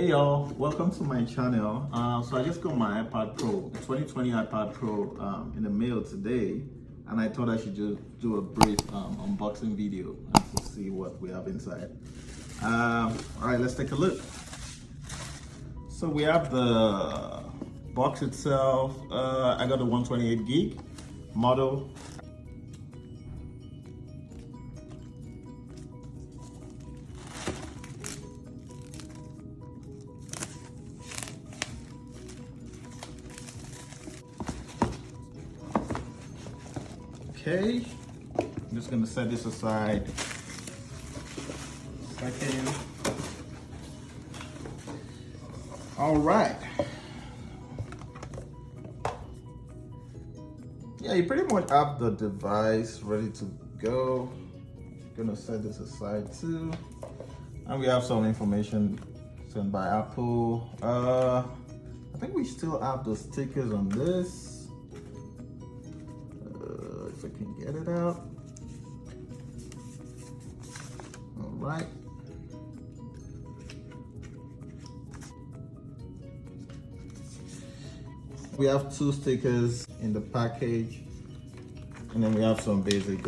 Hey y'all, welcome to my channel. So I just got my iPad Pro, the 2020 iPad Pro in the mail today, and I thought I should just do a brief unboxing video and to see what we have inside. All right, let's take a look. So we have the box itself. I got the 128 gig model. Okay, I'm just gonna set this aside. Second. All right. Yeah, you pretty much have the device ready to go. Gonna set this aside too. And we have some information sent by Apple. I think we still have the stickers on this. If I can get it out. All right. We have two stickers in the package, and then we have some basic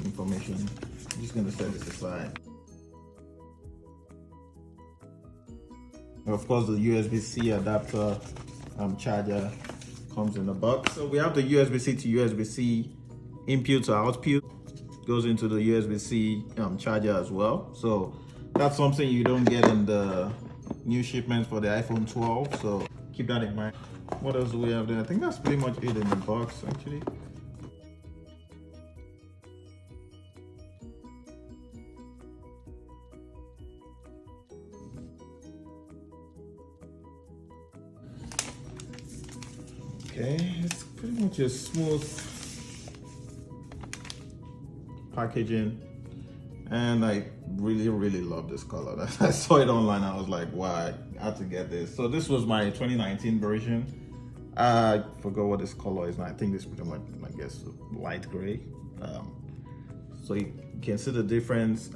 information. I'm just gonna set this aside. And of course, the USB-C adapter charger comes in the box. So we have the USB-C to USB-C input to output. Goes into the USB-C charger as well. So that's something you don't get in the new shipments for the iPhone 12. So keep that in mind. What else do we have there? I think that's pretty much it in the box actually. Okay, it's pretty much a smooth packaging, and I really love this color. I saw it online, I was like, wow, I had to get this. So this was my 2019 version. I forgot what this color is now. I think this is pretty much, I guess, light gray. So you can see the difference.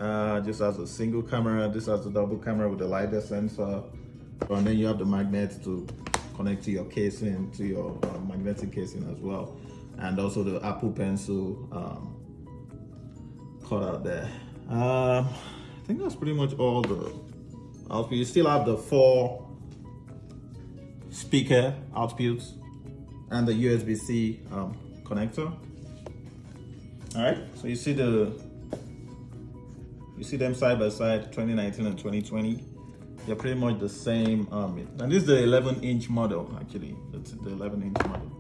Just as a single camera, this has a double camera with a LiDAR sensor, and then you have the magnet to connect to your casing, to your magnetic casing as well, and also the Apple Pencil cut out there. I think that's pretty much all the output. You still have the 4 speaker outputs and the USB-C connector. All right, so you see them side by side, 2019 and 2020. They're pretty much the same. And this is the 11-inch model actually. That's the 11-inch model.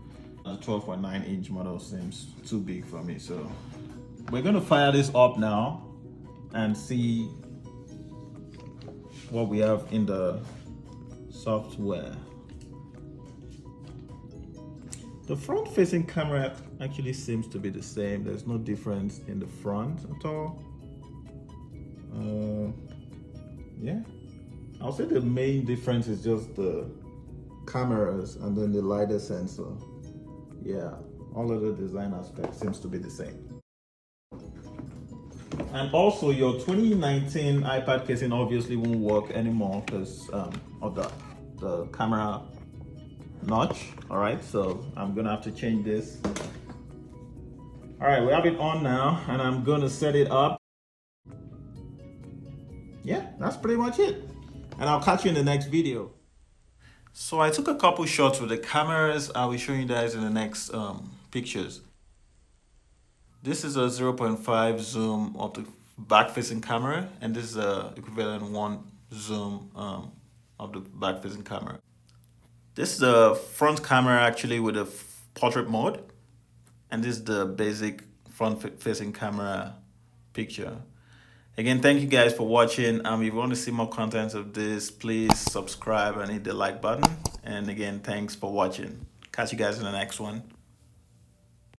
The 12.9-inch model seems too big for me, so we're gonna fire this up now and see what we have in the software. The front-facing camera actually seems to be the same. There's no difference in the front at all. Yeah, I'll say the main difference is just the cameras and then the LiDAR sensor. Yeah, all of the design aspects seems to be the same. And also your 2019 iPad casing obviously won't work anymore because of the camera notch. All right, so I'm gonna have to change this. All right, we have it on now, and I'm gonna set it up. Yeah, that's pretty much it. And I'll catch you in the next video. So I took a couple shots with the cameras. I'll be showing you guys in the next pictures. This is a 0.5 zoom of the back-facing camera, and this is a equivalent 1 zoom of the back-facing camera. This is the front camera actually with a portrait mode, and this is the basic front-facing camera picture. Again, thank you guys for watching. If you want to see more content of this, please subscribe and hit the like button. And again, thanks for watching. Catch you guys in the next one.